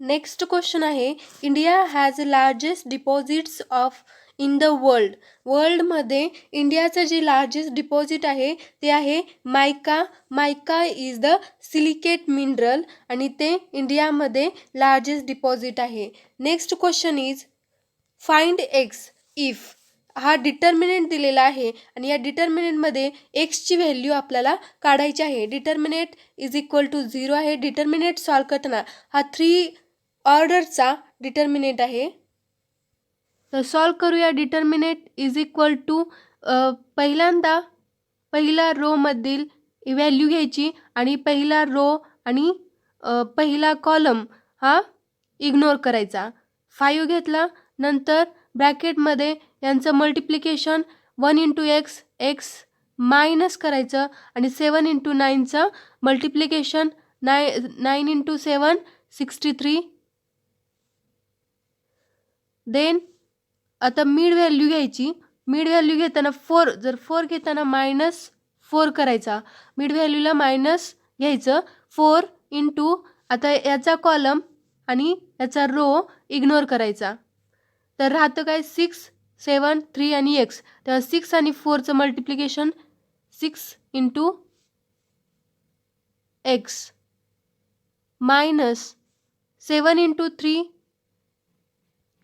Next question आहे, India has largest deposits of in the world. वर्ल्डमध्ये इंडियाचं जे लार्जेस्ट डिपॉझिट आहे ते आहे मायका. मायका इज द सिलिकेट मिनरल आणि ते इंडियामध्ये लार्जेस्ट डिपॉझिट आहे. Next question is find x if. हा डिटर्मिनेंट दिलेला आहे आणि या डिटर्मिनेंटमध्ये एक्सची व्हॅल्यू आपल्याला काढायची आहे. डिटर्मिनेंट इज इक्वल टू 0 आहे. डिटर्मिनेंट सॉल्व करताना हा 3 ऑर्डरचा डिटर्मिनेंट आहे. तर सॉल्व करूया. डिटर्मिनेंट इज इक्वल टू पहिल्यांदा पहिला रोमधील व्हॅल्यू घ्यायची आणि पहिला रो आणि पहिला कॉलम हा इग्नोर करायचा. 5 घेतला, नंतर ब्रॅकेटमध्ये यांचं multiplication 1 into x, x minus करायचं आणि 7 इंटू 9चं मल्टिप्लिकेशन 9 इंटू 7 63. देन आता मिड व्हॅल्यू घ्यायची. मिड व्हॅल्यू घेताना 4, जर 4 घेताना -4 करायचा. मिड व्हॅल्यूला मायनस घ्यायचं. 4 इंटू आता याचा कॉलम आणि याचा रो इग्नोर करायचा. तर राहतं काय 6, 7, 3 आणि एक्स. तेव्हा 6 आणि 4चं multiplication 6 into x minus 7 into 3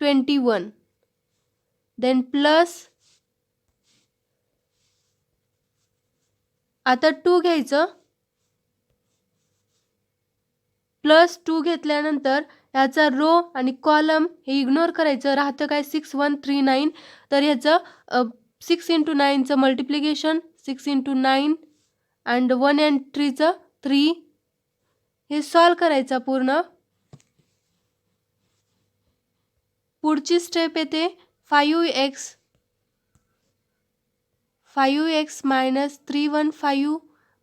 21. Then plus आता 2 घ्यायचं. +2 घेतल्यानंतर याचा रो आणि कॉलम हे इग्नोर करायचं. राहतं काय 6, 1, 3, 9. तर ह्याचं 6 इंटू 9चं मल्टिप्लिकेशन 6 इंटू 9 अँड 1 अँड 3चं 3. हे सॉल्व करायचं पूर्ण. पुढची स्टेप येते 5x minus 315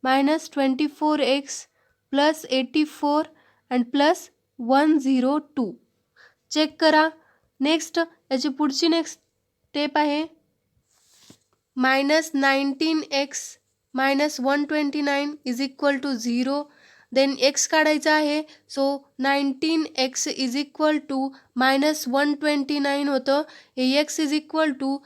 minus 24x plus 84 and plus 102. Check करा. नेक्स्ट याची पुढची नेक्स्ट स्टेप आहे -19x minus 129 is equal to 0. Then x काढायचा आहे. So 19x is equal to -129 होतं. हे x is equal to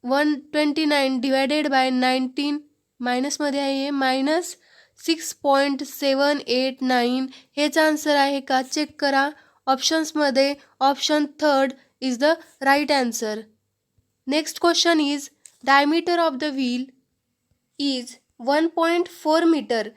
129 divided by 19 मायनसमध्ये आहे हे -6.789. हेच आन्सर आहे का चेक करा. ऑप्शन्समध्ये option 3 is the right answer. Next question is diameter of the wheel is 1.4 metre.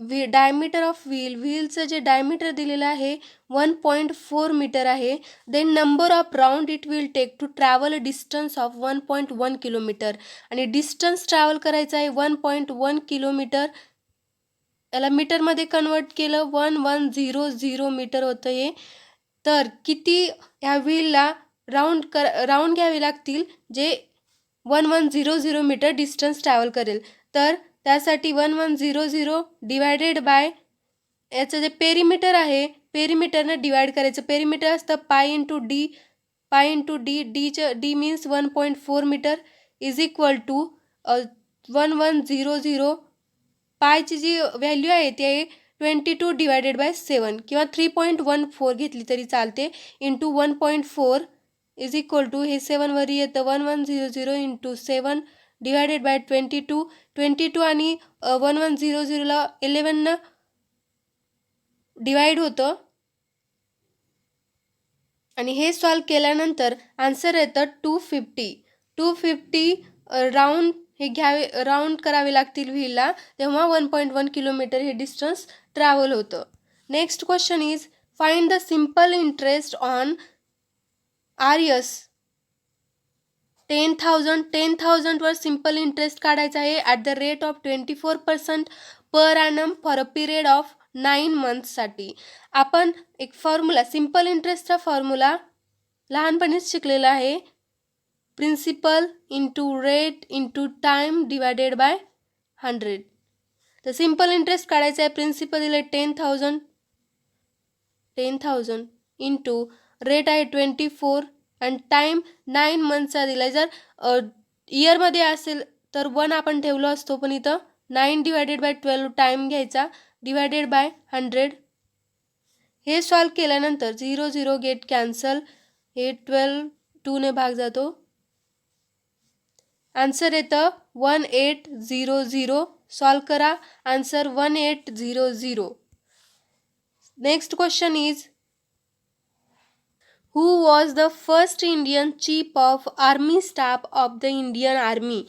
Diameter of व्हीलचं जे डायमीटर दिलेलं आहे 1.4 मीटर आहे. Then number of round it will take to travel a distance of 1.1 kilometre. आणि distance travel करायचं आहे 1.1 kilometre. याला मीटरमध्ये कन्वर्ट केलं 1100 मीटर होतं हे. तर किती ह्या व्हीलला राऊंड घ्यावे लागतील जे 1100 मीटर डिस्टन्स ट्रॅव्हल करेल. तर त्यासाठी 1100 डिवायडेड बाय याचं जे पेरीमीटर आहे पेरीमीटरनं डिवाइड करायचं. पेरीमीटर असतं pi into d. Pi into d. D means 1.4 metre is equal to 1100. पायची जी व्हॅल्यू आहे ती आहे 22 डिवायडेड बाय 7 किंवा 3.14 घेतली तरी चालते. इंटू 1.4 इज इक्वल टू हे 7 येतं 1100 इंटू 7 डिवायडेड बाय 22 आणि 1100ला 11 डिवाइड होतं. आणि हे सॉल्व केल्यानंतर आन्सर येतं 250 राऊंड हे राऊंड करावे लागतील व्हीलला, तेव्हा 1.1 किलोमीटर हे डिस्टन्स ट्रॅव्हल होतं. Next question is find the simple interest on RS 10,000 वर सिम्पल इंटरेस्ट काढायचा आहे at the rate of 24% per annum for a period of 9 मंथसाठी. आपण एक फॉर्म्युला सिम्पल इंटरेस्टचा फॉर्म्युला लहानपणीच शिकलेला आहे. Principal into rate into time divided by 100. तर सिम्पल इंटरेस्ट काढायचा आहे. प्रिन्सिपल दिलं 10,000 इंटू रेट आहे 24 आणि टाईम 9 मंथचा दिला. जर इयरमध्ये असेल तर 1 आपण ठेवलो असतो, पण इथं 9 डिवायडेड बाय 12 टाईम घ्यायचा डिवायडेड बाय 100. हे सॉल्व केल्यानंतर 0 0 गेट कॅन्सल, हे 12 2 ने भाग जातो, आन्सर येतं 1800. सॉल्व करा, answer 1800. Next question is who was the first Indian chief of army staff of the Indian army?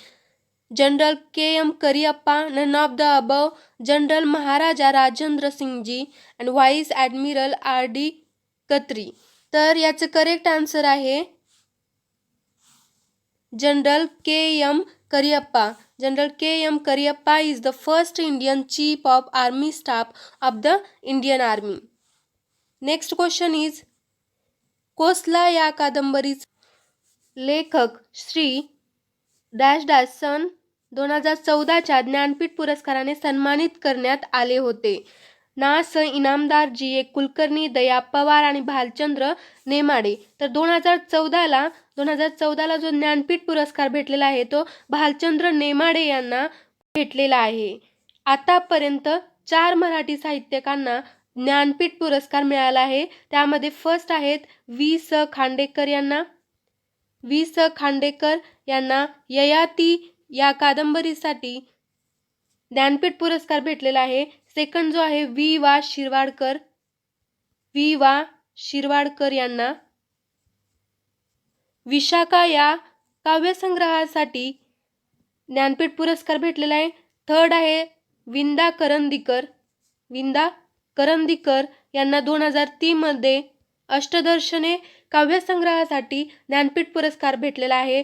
General K.M. Cariappa, none of the above, general Maharaja Rajendra Singhji and vice admiral R.D. Katari. तर याचं correct answer आहे general K.M. Cariappa. General K.M. Cariappa is the first Indian chief of army staff of the Indian army. Next question is Kosla या कादंबरीचे लेखक Shri dash dash सन 2014च्या ज्ञानपीठ पुरस्काराने सन्मानित करण्यात आले होते. ना. स. इनामदार, जी. ए. कुलकर्णी, दया पवार आणि भालचंद्र नेमाडे. तर 2014ला जो ज्ञानपीठ पुरस्कार भेटलेला आहे तो भालचंद्र नेमाडे यांना भेटलेला आहे. आतापर्यंत 4 मराठी साहित्यकांना ज्ञानपीठ पुरस्कार मिळाला आहे. त्यामध्ये फर्स्ट आहेत वि. स. खांडेकर यांना. वि. स. खांडेकर यांना ययाती या कादंबरीसाठी ज्ञानपीठ पुरस्कार भेटलेला आहे. सेकंड जो आहे वि. वा. शिरवाडकर. वि. वा. शिरवाडकर यांना विशाखा या काव्यसंग्रहासाठी ज्ञानपीठ पुरस्कार भेटलेला आहे. थर्ड आहे विंदा करंदीकर. विंदा करंदीकर यांना 2003 मध्ये अष्टदर्शने काव्यसंग्रहासाठी ज्ञानपीठ पुरस्कार भेटलेला आहे.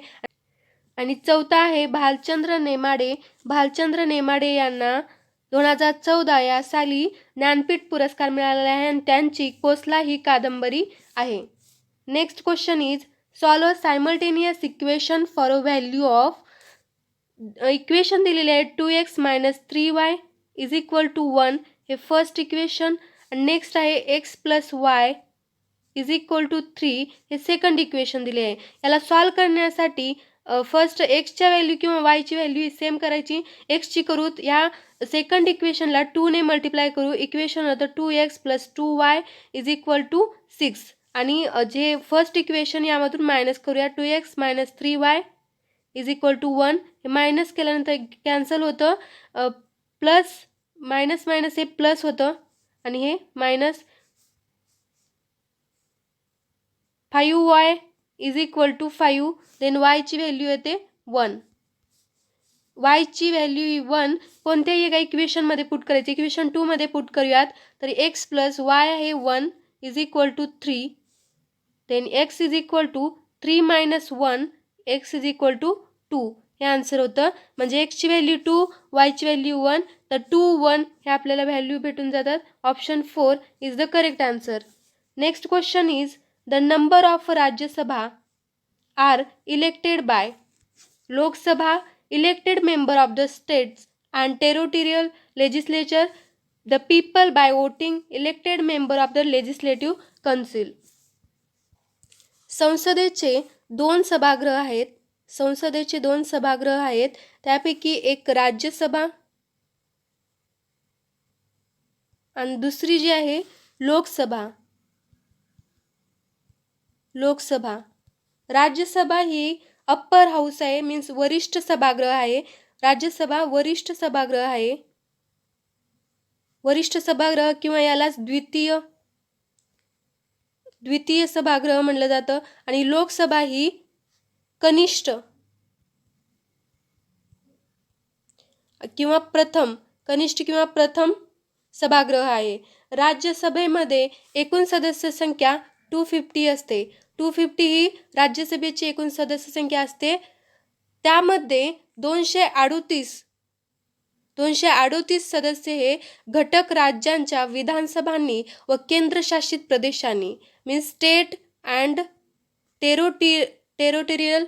आणि चौथा आहे भालचंद्र नेमाडे. भालचंद्र नेमाडे यांना 2014 या साली ज्ञानपीठ पुरस्कार मिळालेला आहे आणि त्यांची कोसला ही कादंबरी आहे. Next question is solve simultaneous equation for a value of. Equation दिलेले आहे 2x - 3y is equal to 1. हे फर्स्ट इक्वेशन. आणि नेक्स्ट आहे x + y is equal to 3. हे सेकंड इक्वेशन दिले आहे. याला सॉल्व करण्यासाठी फर्स्ट एक्सच्या व्हॅल्यू किंवा वायची व्हॅल्यू सेम करायची. एक्सची करू, या सेकंड इक्वेशनला 2 ने मल्टिप्लाय करू. इक्वेशन होतं 2x + 2y is equal to 6. आणि जे फर्स्ट इक्वेशन यामधून मायनस करूया. 2x - 3y is equal to 1. हे मायनस केल्यानंतर कॅन्सल होतं. प्लस मायनस मायनस हे प्लस होतं आणि हे minus. 5y is equal to 5. Then वायची व्हॅल्यू येते 1. वायची व्हॅल्यू 1 कोणत्याही एका इक्वेशनमध्ये पुट करायची. इक्वेशन 2 मध्ये पुट करूयात. तर x + y आहे 1 is equal to 3. Then x is equal to 3 - 1 x is equal to 2. हे आन्सर होतं. म्हणजे एक्सची व्हॅल्यू 2, वायची व्हॅल्यू 1. तर 2 1 हे आपल्याला व्हॅल्यू भेटून जातात. Option 4 is the correct answer. Next question is the number of Rajya Sabha are elected by. Lok Sabha elected member of the states and territorial legislature. The people by voting elected member of the legislative council. संसदेचे 2 सभागृह आहेत. संसदेचे 2 सभागृह आहेत. त्यापैकी एक राज्यसभा आणि दुसरी जी आहे लोकसभा. लोकसभा. राज्यसभा ही अप्पर हाऊस आहे, मीन्स वरिष्ठ सभागृह आहे. राज्यसभा वरिष्ठ सभागृह आहे. वरिष्ठ सभागृह किंवा यालाच द्वितीय सभागृह म्हणलं जातं. आणि लोकसभा ही कनिष्ठ किंवा प्रथम सभागृह आहे. राज्यसभेमध्ये एकूण सदस्य संख्या 250 असते. 250 ही राज्यसभेची एकूण सदस्य संख्या असते. त्यामध्ये 238 सदस्य हे घटक राज्यांच्या विधानसभांनी व केंद्रशासित प्रदेशांनी मीन्स स्टेट अँड टेरिटोरियल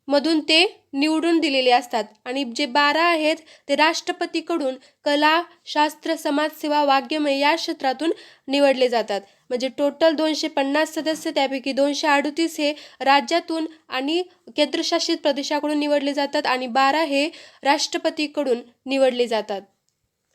मधून ते निवडून दिलेले असतात. आणि जे 12 आहेत ते राष्ट्रपतीकडून कला, शास्त्र, समाजसेवा, वाङ्मय या क्षेत्रातून निवडले जातात. म्हणजे टोटल 250 सदस्य, त्यापैकी 238 हे राज्यातून आणि केंद्रशासित प्रदेशाकडून निवडले जातात आणि 12 हे राष्ट्रपतीकडून निवडले जातात.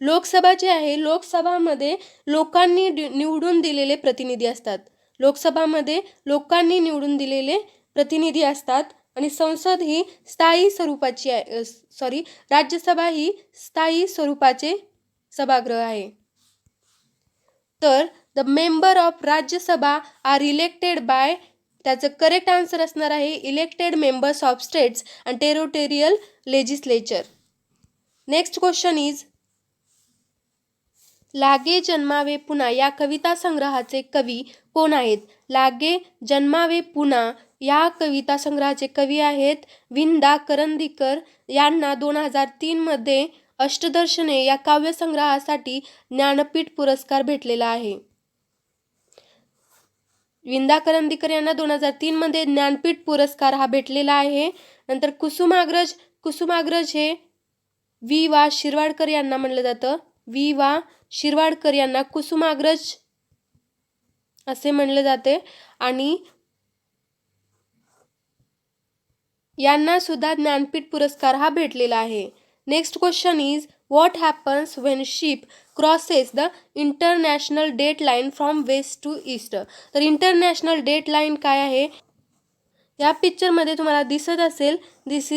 लोकसभा जी आहे, लोकसभामध्ये लोकांनी निवडून दिलेले प्रतिनिधी असतात. लोकसभामध्ये लोकांनी निवडून दिलेले प्रतिनिधी असतात आणि संसद ही स्थायी स्वरूपाची आहे. राज्यसभा ही स्थायी स्वरूपाचे सभागृह आहे. तर the member of Rajya Sabha are elected by, त्याचं करेक्ट आन्सर असणार आहे elected members of states and territorial legislature. Next question is, लागे जन्मावे पुन्हा या कविता संग्रहाचे कवी कोण आहेत? लागे जन्मावे पुन्हा या कविता संग्रहाचे कवी आहेत विंदा करंदीकर. यांना 2003 मध्ये अष्टदर्शने या काव्यसंग्रहासाठी ज्ञानपीठ पुरस्कार भेटलेला आहे. विंदा करंदीकर यांना 2003 मध्ये ज्ञानपीठ पुरस्कार हा भेटलेला आहे. नंतर कुसुमाग्रज हे वि वा शिरवाडकर यांना म्हणलं जातं. वि वा शिरवाडकर यांना कुसुमाग्रज असे म्हणले जाते आणि यांना सुद्धा ज्ञानपीठ पुरस्कार हा भेटलेला आहे. Next question is, what happens when ship crosses the international date line from west to east? तर इंटरनॅशनल डेट लाईन काय आहे? या पिक्चरमध्ये तुम्हाला दिसत असेल, दिस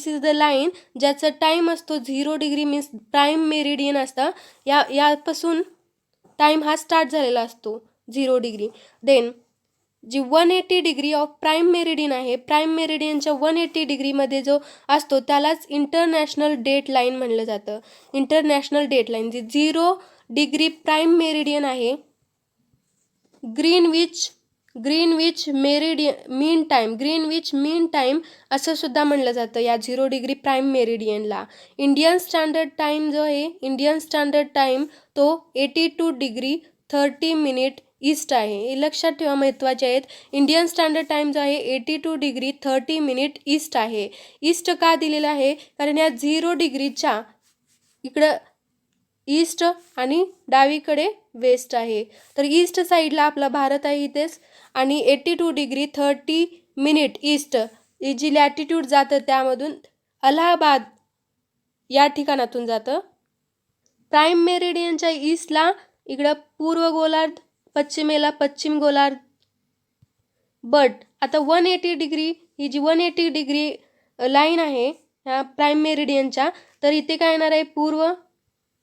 इज द लाईन ज्याचा टाईम असतो 0 डिग्री मीन्स प्राईम मेरिडियन असतं. यापासून टाईम हा स्टार्ट झालेला असतो 0 डिग्री. देन जी 180 डिग्री ऑफ प्राईम मेरिडियन आहे, प्राईम मेरिडियनच्या 180 डिग्रीमध्ये जो असतो त्यालाच इंटरनॅशनल डेट लाईन म्हणलं जातं. इंटरनॅशनल डेट लाईन जी 0 डिग्री प्राईम मेरिडियन आहे, ग्रीनविच मीन टाईम असं सुद्धा म्हणलं जातं या 0 डिग्री प्राईम मेरिडियनला. इंडियन स्टँडर्ड टाईम जो आहे, इंडियन स्टँडर्ड टाईम तो 82 डिग्री 30 मिनिट ईस्ट आहे. हे लक्षात ठेवा, महत्त्वाचे आहेत. इंडियन स्टँडर्ड टाईम जो आहे 82 डिग्री 30 मिनिट ईस्ट आहे. ईस्ट का दिलेलं आहे? कारण या 0 डिग्रीच्या इकडं ईस्ट आणि डावीकडे वेस्ट आहे. तर ईस्ट साईडला आपला भारत आहे इथेच, आणि 82 डिग्री 30 मिनिट ईस्ट ही जी लॅटिट्यूड जातं त्यामधून अलाहाबाद या ठिकाणातून जातं. प्राईम मेरिडियनच्या ईस्टला इकडं पूर्व गोलार्ध, पश्चिमेला पश्चिम गोलार्ध. बट आता 180 डिग्री ही जी 180 डिग्री लाईन आहे ह्या प्राईम मेरिडियनच्या, तर इथे काय येणार आहे? पूर्व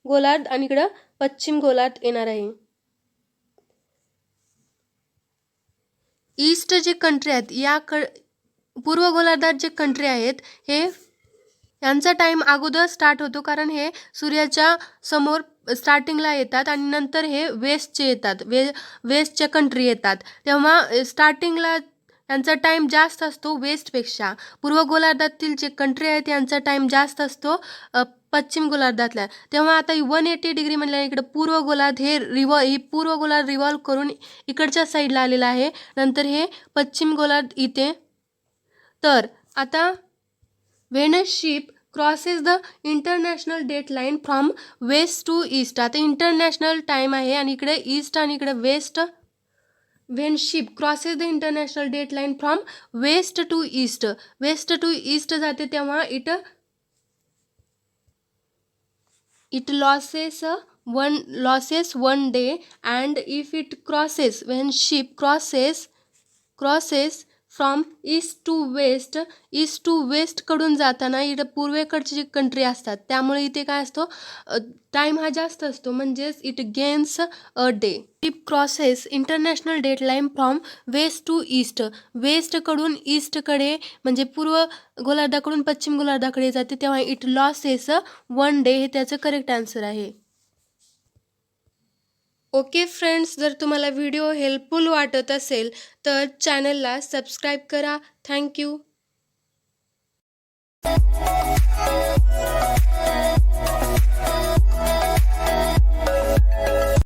गोलार्ध आणि इकडं पश्चिम गोलार्ध येणार आहे. ईस्ट जे कंट्री आहेत पूर्व गोलार्धात जे कंट्री आहेत हे यांचा टाईम अगोदर स्टार्ट होतो, कारण हे सूर्याच्या समोर स्टार्टिंगला येतात आणि नंतर हे वेस्टचे येतात, वेस्टच्या कंट्री येतात. तेव्हा स्टार्टिंगला यांचा टाईम जास्त असतो वेस्टपेक्षा. पूर्व गोलार्धातील जे कंट्री आहेत यांचा टाईम जास्त असतो पश्चिम गोलार्धातल्या. तेव्हा आता 180 डिग्री म्हणल्या इकडं पूर्व गोलार्ध ही पूर्व गोलार्ध रिव्हॉल्व करून इकडच्या साईडला आलेला आहे. नंतर हे पश्चिम गोलार्ध इथे. तर आता when a ship crosses the international date line from west to east. आता इंटरनॅशनल टाईम आहे आणि इकडे ईस्ट आणि इकडे west. When ship crosses the international date line from west to east, west to east जाते तेव्हा it loses one day, and if it crosses, when ship crosses from east to west कडून जाताना इथं पूर्वेकडचे जे country असतात त्यामुळे इथे काय असतो, टाईम हा जास्त असतो, म्हणजेच it gains a day. Ship crosses international date line from west to east, वेस्टकडून ईस्टकडे म्हणजे पूर्व गोलार्धाकडून पश्चिम गोलार्धाकडे जाते तेव्हा इट लॉसेस 1 डे, हे त्याचं करेक्ट आन्सर आहे. ओके फ्रेंड्स, जर तुम्हाला व्हिडिओ हेल्पफुल वाटत असेल तर चॅनलला सबस्क्राईब करा. थँक्यू.